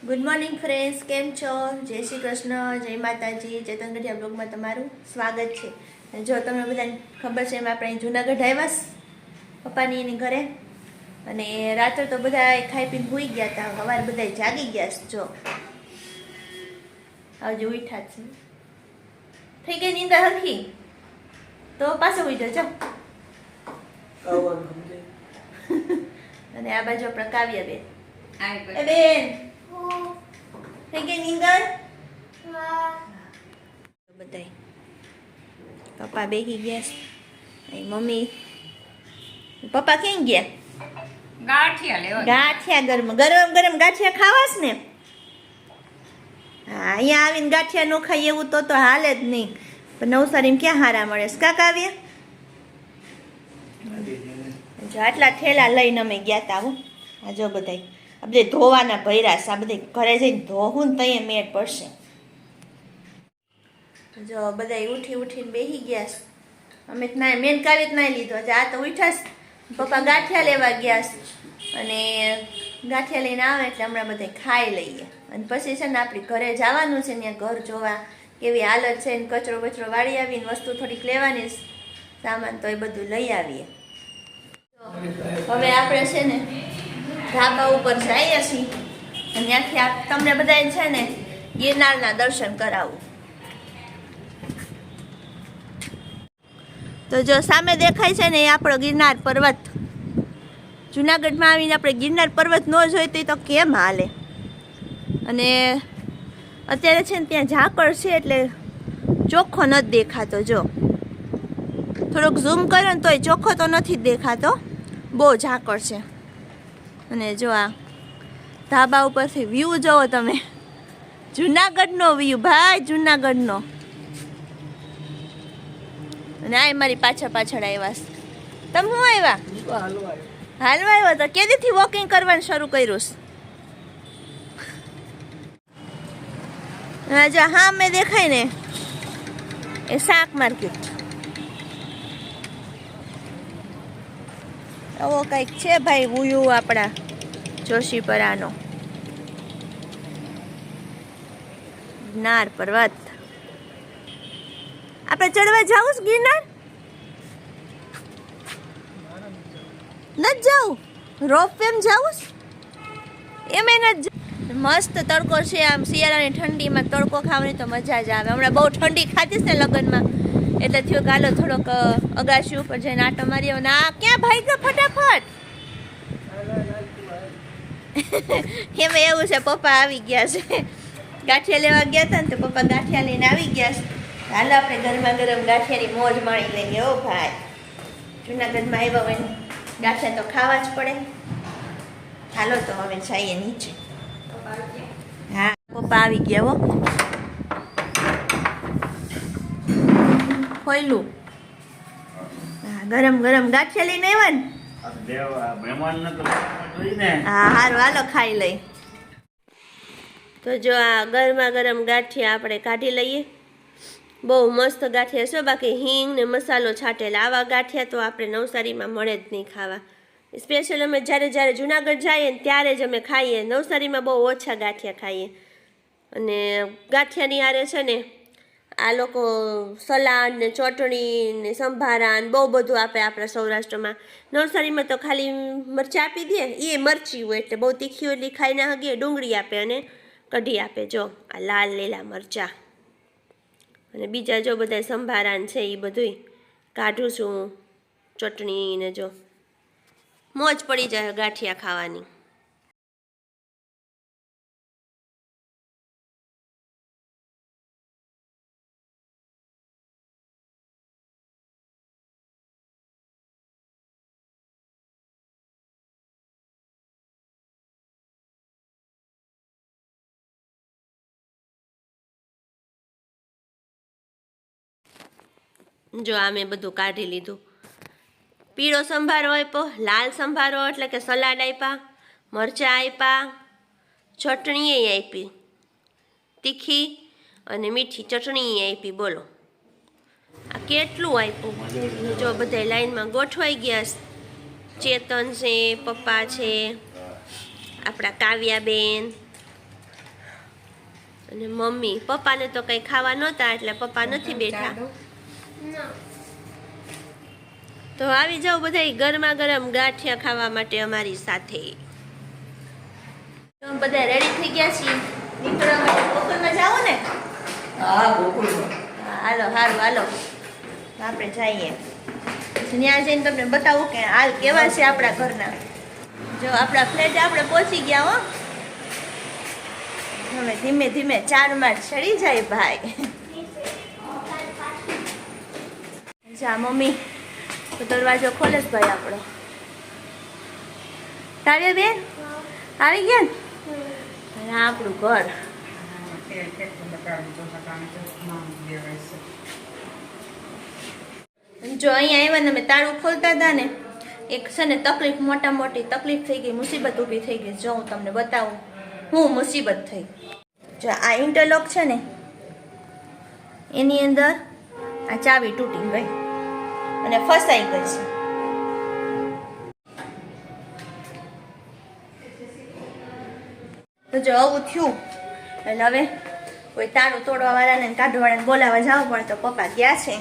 Good morning friends, કેમ છો? જય શ્રી કૃષ્ણ, જય માતાજી. ચેતન ગઢિયા બ્લોગમાં તમારું સ્વાગત છે. જો તમને બધાને ખબર છે, એમ આપણે જુનાગઢ આવ્યા પપ્પાની એની ઘરે, અને રાત્રે તો બધા ખાઈ પીને સૂઈ ગયા હતા. સવારે બધા જાગી ગયા છે. જો આવજો, ઉઠા છે. થઈ ગઈ નીંદર હરખી તો પાછો ઉઠો જો. અને આ બાજુ આપણે કાવ્યા બેન. બેન થઈ ગઈ નીંદર? બધાય પપ્પા બેસી ગયા, મમ્મી પપ્પા ક્યાં ગયા? ગાંઠિયા લેવા. ગાંઠિયા ગરમ ગરમ ગરમ ગાંઠિયા ખાવાસ ને? હા, અહીંયા આવીને ગાંઠિયા ન ખાઈ એવું તો હાલે જ નહીં. પણ નવસારીમાં ક્યાં હારા મળે છે કાકા? આવ્યા જો આટલા ઠેલા લઈને અમે ગયા તા. હું આ જો બધાય આ બધે ધોવાના ભર્યા છે. આ બધે ઘરે જઈને ધોવું ને તઈએ મેળ પડશે. જો બધા ઉઠી ઉઠીને બેસી ગયા છે. અમે ના મેન કાવી જ નાઈ લીધો. આ તો ઉઠાશ, પપ્પા ગાંઠિયા લેવા ગયા છે, અને ગાંઠિયા લઈને આવે એટલે હમણાં બધા ખાઈ લઈએ. અને પછી છે ને આપણી ઘરે જવાનું છે, ત્યાં ઘર જોવા કેવી હાલત છે, ને કચરો બચરો વાળી આવીને વસ્તુ થોડીક લેવાની સામાન તો એ બધું લઈ આવીએ. હવે આપણે છે ને ધાબા ઉપર જઈએ છીએ, અને ત્યાંથી તમને બધા છે ને ગિરનારના દર્શન કરાવું. તો જો સામે દેખાય છે ને એ આપણો ગિરનાર પર્વત. જુનાગઢમાં આવીને આપણે ગિરનાર પર્વત ન જોઈ તો કેમ હાલે? અને અત્યારે છે ને ત્યાં ઝાકળ છે એટલે ચોખ્ખો નથી દેખાતો. જો થોડોક ઝૂમ કરો ને તોય ચોખ્ખો તો નથી જ દેખાતો, બહુ ઝાકળ છે. અને જો આ ધાબા ઉપરથી વ્યૂ જોવો તમે, જુનાગઢનો વ્યૂ ભાઈ, જુનાગઢનો. અને આ મારી પાછળ આવ્યા છે. તમે શું આવ્યા? હાલવા આવ્યા તો કેદીથી વોકિંગ કરવાનું શરૂ કર્યું છે? જો હા મેં દેખાય ને એ શાક માર્કેટ. આવો કંઈક છે ભાઈ વ્યૂ આપણા જોશીપરાનો ગિરનાર પર્વત. આપણે ચડવા જાવું છે ગિરનાર? નથી જાવું? રોપવેમ જાવું છે? એમ નથી. મસ્ત તડકો છે. આમ શિયાળાની ઠંડીમાં તડકો ખાવાની તો મજા જ આવે. હમણાં બહુ ઠંડી ખાતી છે ને લગ્નમાં, એટલે થયો ગાલો થોડોક અગાશી ઉપર જઈને આટો મારી. ના ક્યાં ભાઈ ગયો ફટાફટ? એમાં એવું છે, પપ્પા આવી ગયા છે. ગાંઠિયા લેવા ગયા હતા ને તો પપ્પા ગાંઠિયા લઈને આવી ગયા છે. હાલો આપણે ગરમા ગરમ ગાંઠિયાની મોજ માણી લઈએ. ઓ ભાઈ, જુનાગઢમાં આવ્યા હોય ને ગાંઠિયા તો ખાવા જ પડે. હાલો તો હવે જઈએ નીચે. હા, પપ્પા આવી ગયા હો. ખોયલું. હા, ગરમ ગરમ ગાંઠિયા લઈને આવ્યા ને? હા, હારું હાલો ખાઈ લઈ. તો જો આ ગરમા ગરમ ગાંઠિયા આપણે કાઢી લઈએ. બહુ મસ્ત ગાંઠિયા છે. બાકી હિંગ ને મસાલો છાંટેલા આવા ગાંઠિયા તો આપણે નવસારીમાં મળે જ નહીં ખાવા. સ્પેશિયલ અમે જ્યારે જુનાગઢ જઈએ ને ત્યારે જ અમે ખાઈએ. નવસારીમાં બહુ ઓછા ગાંઠિયા ખાઈએ. અને ગાંઠિયાની હારે છે ને આ લોકો સલાડ ને ચટણી ને સંભારા ને બહુ બધું આપે આપણા સૌરાષ્ટ્રમાં. નવસારીમાં તો ખાલી મરચાં આપી દે, એ મરચી હોય એટલે બહુ તીખી હોય એટલી ખાઈ ના હગીએ. ડુંગળી આપે અને કઢી આપે. જો આ લાલ લીલા મરચાં, અને બીજા જો બધા સંભારાન છે એ બધું કાઢું છું. ચટણી ને જો મોજ પડી જાય ગાંઠિયા ખાવાની. જો આ મેં બધું કાઢી લીધું. પીળો સંભારો આપ્યો, લાલ સંભારો એટલે કે સલાડ આપ્યા, મરચાં આપ્યા, ચટણી આપી તીખી, અને મીઠી ચટણી આપી. બોલો આ કેટલું આપ્યું? જો બધા લાઈનમાં ગોઠવાઈ ગયા. ચેતન છે, પપ્પા છે, આપણા કાવ્યાબેન, અને મમ્મી, પપ્પાને તો કંઈ ખાવા નહોતા એટલે પપ્પા નથી બેઠા. તો આવી જાઓ બધા ગરમા ગરમ ગાંઠિયા ખાવા માટે અમારી સાથે. તો બધા રેડી થઈ ગયા છીએ નીકળવા માટે. ગોકુલમાં જાઓ ને? હા ગોકુલમાં. હાલો હાલો હાલો આપણે જઈએ. ત્યાં જઈને તમને બતાવું કે હાલ કેવા છે આપણા ઘરના. જો આપણા ફ્લેટ આપણે પહોંચી ગયા હો. હવે ધીમે ધીમે 4 માળ ચડી જાય ભાઈ. જા મમ્મી તો દરવાજો ખોલે જ ભાઈ આપણો. કાવ્યા બેન આવી ગયા ને? અને આ આપણું ઘર. જો અહીંયા આવ્યા ને અમે તાળું ખોલતા હતા ને, એક છે ને તકલીફ, મોટા મોટી તકલીફ થઈ ગઈ, મુસીબત ઊભી થઈ ગઈ. જો હું તમને બતાવું હું મુસીબત થઈ. જો આ ઇન્ટરલોક છે ને એની અંદર આ ચાવી તૂટી ગઈ અને ફસાઈ ગઈ છે. તો જો આવું થયું એટલે હવે કોઈ તાળું તોડવા વાળાને કાઢવા વાળાને બોલાવવા જવું પડે. તો પપ્પા ગયા છે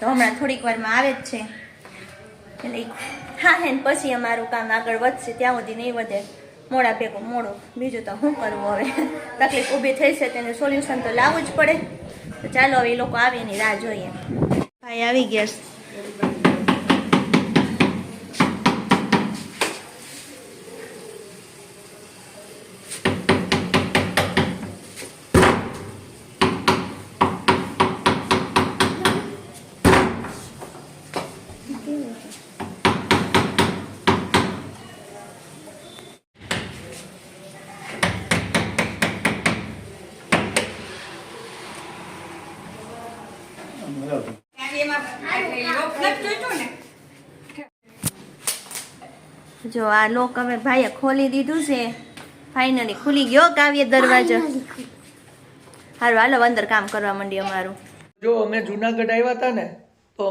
તો હમણાં થોડીક વારમાં આવે જ છે. એટલે હા હે ને પછી અમારું કામ આગળ વધશે. ત્યાં સુધી નહીં વધે, મોડા ભેગું મોડું. બીજું તો શું કરવું હવે? તકલીફ ઊભી થઈ છે તેનું સોલ્યુશન તો લાવવું જ પડે. તો ચાલો હવે એ લોકો આવે એની રાહ જોઈએ. ભાઈ આવી ગયા છે. જો આ લોક હવે ભાઈએ ખોલી દીધું છે. ફાઇનલી ખુલી ગયો કાવ્ય દરવાજો. હારું હાલો અંદર કામ કરવા માંડી અમારું. જો અમે જુનાગઢ આવ્યા હતા ને તો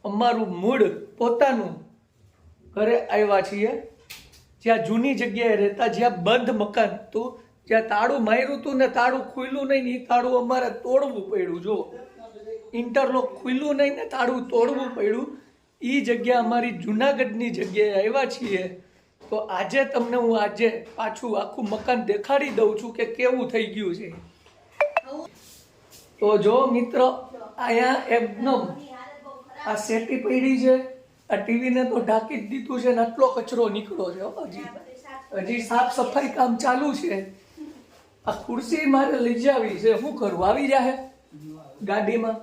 અમારું મૂળ પોતાનું ઘરે આવ્યા છીએ, જ્યાં જૂની જગ્યાએ રહેતા, જ્યાં બંધ મકાન હતું, જ્યાં તાળું માર્યું હતું ને તાળું ખુલ્લું નહીં ને એ તાળું અમારે તોડવું પડ્યું. જો ઇન્ટરલોક ખુલ્લું નહીં ને તાળું તોડવું પડ્યું. એ જગ્યા અમારી જુનાગઢની જગ્યાએ આવ્યા છીએ. તો આજે તમને હું પાછું આખું મકાન દેખાડી દઉં છું કે કેવું થઈ ગયું છે. તો જો મિત્રો અહીંયા એકદમ આ સેટી પડી છે, આ ટીવીને તો ઢાંકી જ દીધું છે ને આટલો કચરો નીકળ્યો છે. હજી સાફ સફાઈ કામ ચાલુ છે. આ ખુરશી મારે લઈ જાવી છે, શું કરવું? આવી જાય ગાડીમાં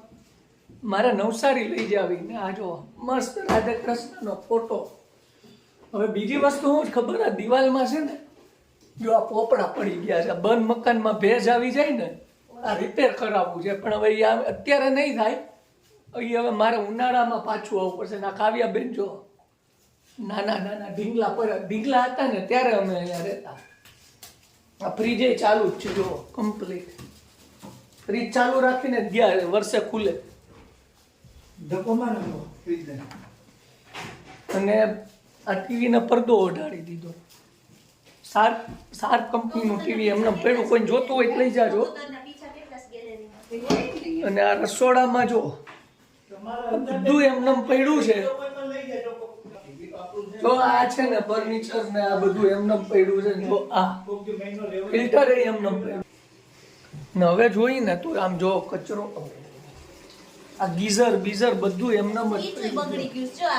મારે નવસારી લઈ જાવી ને. આ જો મસ્ત રાધે કૃષ્ણનો ફોટો. હવે બીજી વસ્તુ શું ખબર, આ દિવાલમાં છે ને જો આ પોપડા પડી ગયા છે. બંધ મકાનમાં ભેજ આવી જાય ને, આ રિપેર કરાવવું છે. પણ હવે અત્યારે નહીં થાય. અહીં હવે મારે ઉનાળામાં પાછું આવવું પડશે. ના કાવ્યા બેન જો નાના નાના ઢીંગલા હતા ને ત્યારે અમે અહીંયા રહેતા. આ ફ્રીજ ચાલુ જ છે જો કમ્પ્લીટ. ફ્રીજ ચાલુ રાખીને ગયા વર્ષે ખુલે. અને આ ટીવીનો પડદો ઓઢાડી દીધો. સાર કંપનીનું ટીવી એમને પડ્યું, કોઈ જોતું હોય લઈ જાજો. અને આ રસોડામાં જો બધું એમને પડ્યું છે. જો આ છે ને ફર્નિચર ને આ બધું એમને પડ્યું છે. જો આ ફિલ્ટર એમને પડ્યું ને. હવે જોઈને તો આમ જો કચરો, આ ગીઝર બીઝર બધું એમને બગડી ગયું છે.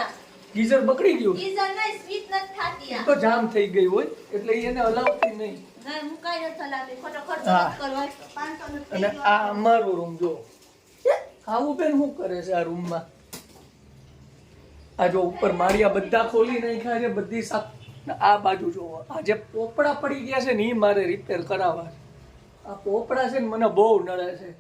ગીઝર બગડી ગયું ગીઝર નહીં, સ્વીચ નથી થાતી. તો જામ થઈ ગઈ હોય એટલે એને હલાવતી નહીં. ના મુકાઈ નથી હલાવતી, ખોટો ખર્ચો નથી કરવો. 500 નો અને આ અમારો રૂમ જો. આવું બેન શું કરે છે આ રૂમમાં? આ જો ઉપર માળિયા બધા ખોલી નાખ્યા છે, બધી સાફ. આ બાજુ જો આ જે પોપડા પડી ગયા છે ને એ મારે રિપેર કરાવવા છે. આ પોપડા છે ને મને બહુ નડે છે.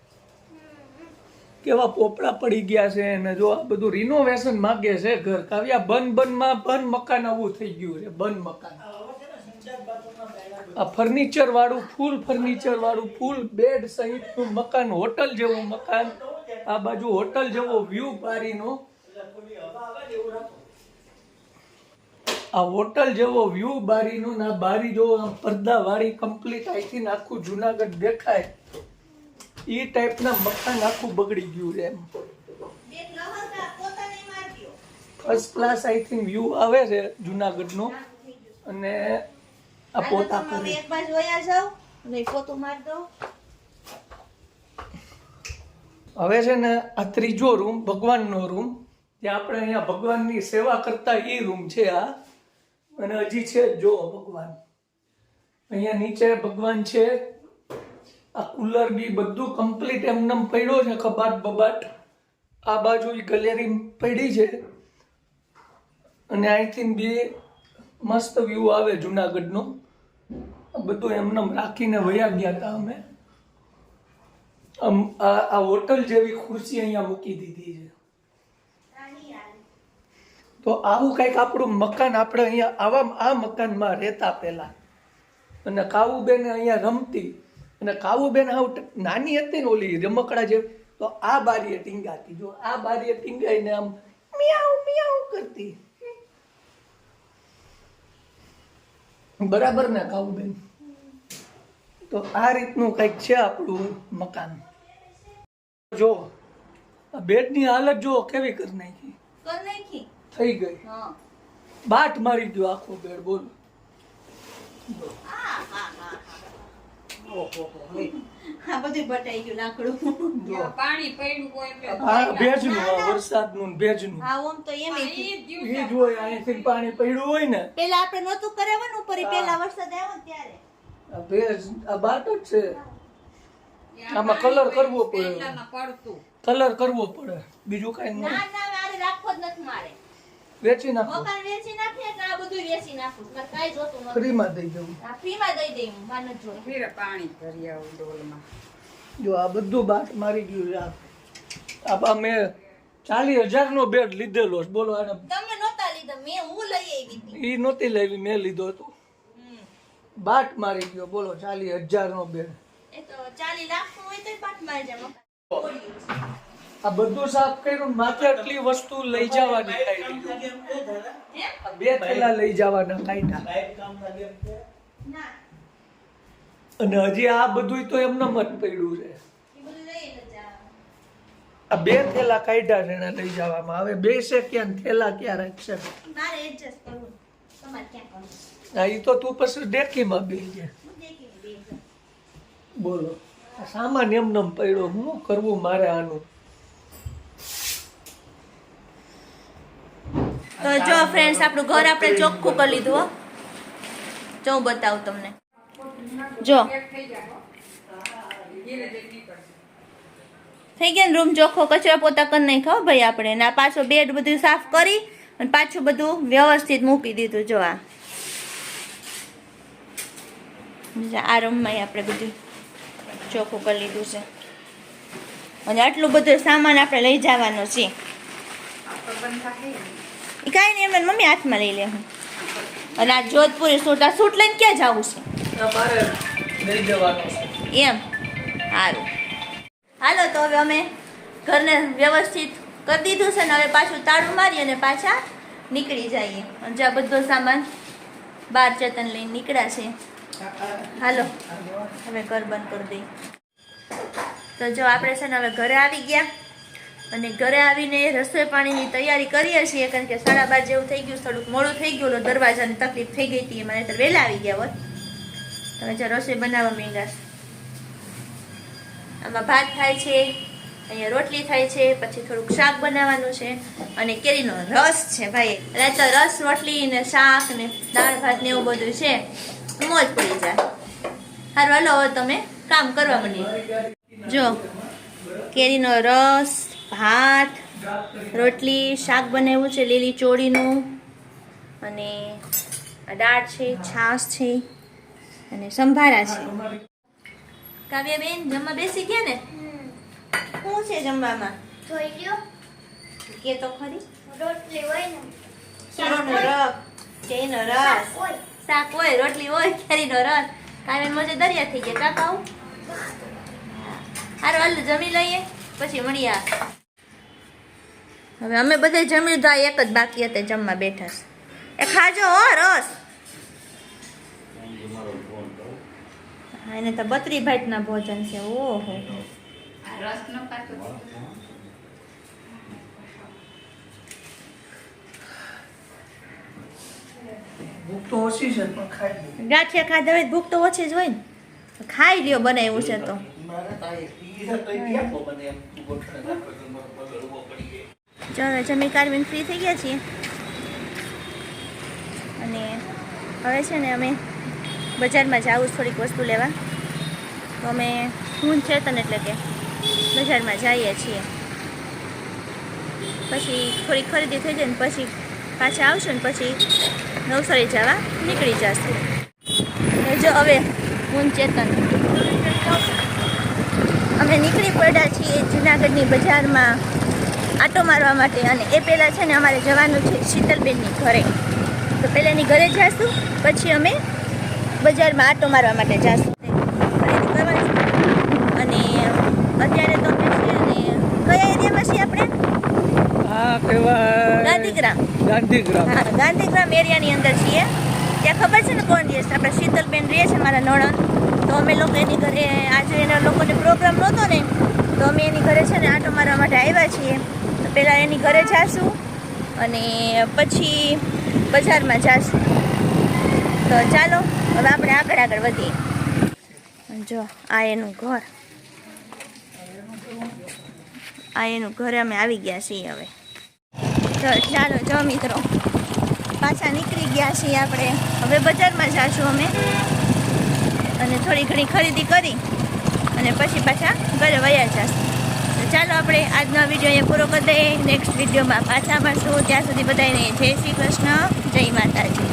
કેવા પોપડા પડી ગયા છે અને જો આ બધું રિનોવેશન માંગે છે ઘર. કાવ્યા બંધ મકાન આવું થઈ ગયું છે. બંધ મકાન. આ ફર્નિચર વાળું ફૂલ બેડ સહિતનું મકાન, હોટલ જેવું મકાન. આ બાજુ હોટલ જેવો વ્યૂ બારીનો. આ હોટલ જેવો વ્યૂ બારીનો ના બારી જો પડદા વાળી કમ્પ્લીટ. અહીંથી આખું જુનાગઢ દેખાય. એ ટાઈપના મકાન આખું બગડી ગયું છે એમ. First class I think view આવે છે જુનાગઢનો. અને આ પોતા કરે એક બાજુ વયા જાવ અને પોતું માર દો. હવે છે ને આ ત્રીજો રૂમ ભગવાનનો રૂમ, જે આપણે અહીંયા ભગવાનની સેવા કરતા એ રૂમ છે આ. અને હજી છે જો ભગવાન અહીંયા નીચે ભગવાન છે. આ કુલર બી બધું કમ્પ્લીટ એમનેમ પડ્યો છે, કબાટ બબાટ. આ બાજુ ગેલેરી પડી છે. અને અહીંથી બી મસ્ત વ્યૂ આવે જુનાગઢનો. બધું એમનેમ રાખીને વયા ગયા હતા અમે. આ હોટલ જેવી ખુરશી અહીંયા મૂકી દીધી છે. તો આવું કંઈક આપણું મકાન, આપણે અહીંયા આ મકાનમાં રહેતા પહેલા. અને કાવુબેન અહીંયા રમતી. અને કાવુબેન નાની હતી ને ઓલી રમકડા જેવી, તો આ બારીએ ટીંગાતી. જો આ બારીએ ટીંગાઈને આમ મિયાઉ મિયાઉ કરતી. બરાબર ને કાવુબેન? તો આ રીતનું કંઈક છે આપણું મકાન. જો આ બેડની હાલત જો કેવી કરી નાખી. થઈ ગઈ. બાટ મારી ગયો આખો બેડ. બોલો. આ બધું બટાઈ ગયું લાકડું. પાણી પડ્યું હોય એટલે આ ભેજનું, આ વરસાદનું ને ભેજનું. હા ઓમ તો એમ ઈ જ એ જ હોય. અહીંથી પાણી પડ્યું હોય ને, પેલા આપણે નહોતું કરાવવાનું ઉપર, પેલા વરસાદ આવ્યો ને ત્યારે. આ ભેજ, આ બાટ જ છે. આમાં કલર કરવો પડે. પહેલાના પડતું. કલર કરવો પડે, બીજું કઈ ના નહીં. ના મારે રાખવો જ નથી. મારે વેચી નાખો, મકાન વેચી નાખીએ એટલે આ બધું વેચી નાખું. મારે કાંઈ જોતું નથી. ફ્રીમાં દઈ દઉં. આ ફ્રીમાં દઈ દઈ હું. મારે નથી જોતું. ફેર પાણી ભરી આવું ડોલમાં. જો આ બધું બાટ મારી ગયું છે. આ મેં 40,000 નો બેડ લીધેલો છે. બોલો. આને તમે નહોતા લીધા, હું લઈ આવી હતી. ઈ નહોતી લેવી, મેં લીધો હતો. બાટ મારી ગયો. બોલો. 40,000 નો બેડ. એ તો 40 લાખ નું હોય તો પાટ મારી જાય મકાન. આ બધું સાફ કર્યું, માત્ર આટલી વસ્તુ લઈ જવાની કાઢી. આ 2 થેલા લઈ જવાના કાઢ્યા. ના અને હજી આ બધું તો એમને મત પડ્યું છે. એ બધું લઈને જવાનું. આ 2 થેલા કાઢ્યા છે એને લઈ જવામાં. હવે બેસે ક્યાં, થેલા ક્યાં રાખશે? મારે એડજસ્ટ કરવું. તમારે ક્યાં કરવું? હા, ઈ તો તું પછી ડેકીમાં બેસી જાય. હું દેખીને બેસું. બોલો. આ સામાન એમને પડ્યો, શું કરવું મારે આનું? તો જો ફ્રેન્ડ્સ, આપણું ઘર આપણે ચોખ્ખું કરી લીધું હો. જો હું બતાવું તમને. જો થઈ ગયા ને રૂમ ચોખ્ખો, કચરા પોતા કરી નાખ્યો ભાઈ આપણે. ને આ પાછો બેડ બધું સાફ કરી અને પાછું બધું વ્યવસ્થિત મૂકી દીધું. જો આ રૂમમાં આપણે બધું ચોખ્ખું કરી લીધું છે. અને આટલું બધું સામાન આપણે લઈ જવાનો છે. એ કાંઈ નહીં, એમને મમ્મી હાથમાં લઈ લે હું. અને આ જોધપુરી સૂટ, આ સૂટ લઈને ક્યાં જવું છે? મારે લઈ જવાનું છે. એમ સારું. હાલો તો હવે અમે ઘરને વ્યવસ્થિત કરી દીધું છે ને હવે પાછું તાળું મારી અને પાછા નીકળી જઈએ. અને જો આ બધો સામાન બાર ચેતન લઈને નીકળ્યા છે. હાલો હવે ઘર બંધ કરી દઈએ. તો જો આપણે છે ને હવે ઘરે આવી ગયા અને ઘરે આવીને રસોઈ પાણીની તૈયારી કરીએ છીએ. કારણ કે 12:30 જેવું થઈ ગયું, થોડુંક મોડું થઈ ગયું. દરવાજાની તકલીફ થઈ ગઈ હતી, એમાં તો વહેલા આવી ગયા હોત. હવે જો રસોઈ બનાવવા માંગ્યા છે. આમાં ભાત થાય છે, અહીંયા રોટલી થાય છે, પછી થોડુંક શાક બનાવવાનું છે અને કેરીનો રસ છે ભાઈ. એટલે તો રસ, રોટલી ને શાક ને દાળ ભાત ને એવું બધું છે, મોજ પડી જાય. સારું હાલો હવે તમે કામ કરવા માંડીએ. જો કેરીનો રસ, ભાત, રોટલી, શાક બનાવ્યું છે લીલી ચોળીનું, અને દાળ છે, છાશ છે અને સંભારા છે. કાવ્યાબેન જમવા બેસી ગયા ને? શું છે જમવામાં? જોઈ લ્યો, કે તો ખરી. રોટલી હોય ને, કેરીનો રસ, કેરીનો રસ, હોય. શાક હોય, રોટલી હોય, કેરીનો રસ. કાવ્યાબેન મોજે દરિયા થઈ ગયા. કાકા આવું? હારું હાલ જમી લઈએ પછી મળીએ. હવે અમે બધા જમી લીધું, આ એક જ બાકી હતા જમવા બેઠા છે. એ ખાજો હો રસ. હા, એને તો 32 ભાઈટના ભોજન છે. ઓહો રસ ન ખાતો ભૂખ તો ઓછી છે પણ ખાઈ લઉં. ગાંઠિયા ખાધા હોય તો ભૂખ તો ઓછી જ હોય ને તો ખાઈ લ્યો બનાવ્યું છે તો મારે તો આ પી છે તો ક્યાં કો બને એમ ગોઠણે નાખો તો મારો પગ ઊભો પડી જાય. ચાલો જમી કારવીને ફ્રી થઈ ગયા છીએ અને હવે છે ને અમે બજારમાં જાવું છે થોડીક વસ્તુ લેવા તો અમે હું ચેતન એટલે કે બજારમાં જઈએ છીએ પછી થોડી ખરીદી થઈ જાય ને પછી પાછા આવશું ને પછી નવસારી જવા નીકળી જશું. જો હવે હું ચેતન અમે નીકળી પડ્યા છીએ જુનાગઢની બજારમાં આટો મારવા માટે અને એ પહેલાં છે ને અમારે જવાનું છે શીતલબેનની ઘરે તો પહેલાં એની ઘરે જઈશું પછી અમે બજારમાં આટો મારવા માટે જઈશું ખરીદી કરવાની છે. અને અત્યારે તો અમે છે ને કયા એરિયામાં છીએ આપણે આ કહેવાય ગાંધીગ્રામ. ગાંધીગ્રામ. હા ગાંધીગ્રામ એરિયાની અંદર છીએ. ત્યાં ખબર છે ને કોણ રહે છે આપણે શીતલબેન રહે છે મારા નણંદ તો અમે લોકો એની ઘરે આજે એના લોકોને પ્રોગ્રામ નહોતો ને તો અમે એની ઘરે છે ને આટો મારવા માટે આવ્યા છીએ તો પહેલાં એની ઘરે જાશું અને પછી બજારમાં જાશું. તો ચાલો હવે આપણે આગળ વધીએ. જો આ એનું ઘર ઘરે અમે આવી ગયા છીએ હવે. તો ચાલો જો મિત્રો પાછા નીકળી ગયા છીએ આપણે હવે બજારમાં જાશું અમે અને થોડી ઘણી ખરીદી કરી અને પછી પાછા ઘરે વયા જશું. તો ચાલો આપણે આજનો વિડીયો અહીંયા પૂરો કરી દઈએ. નેક્સ્ટ વિડીયોમાં પાછા મળશું. ત્યાં સુધી બધાને જય શ્રી કૃષ્ણ, જય માતાજી.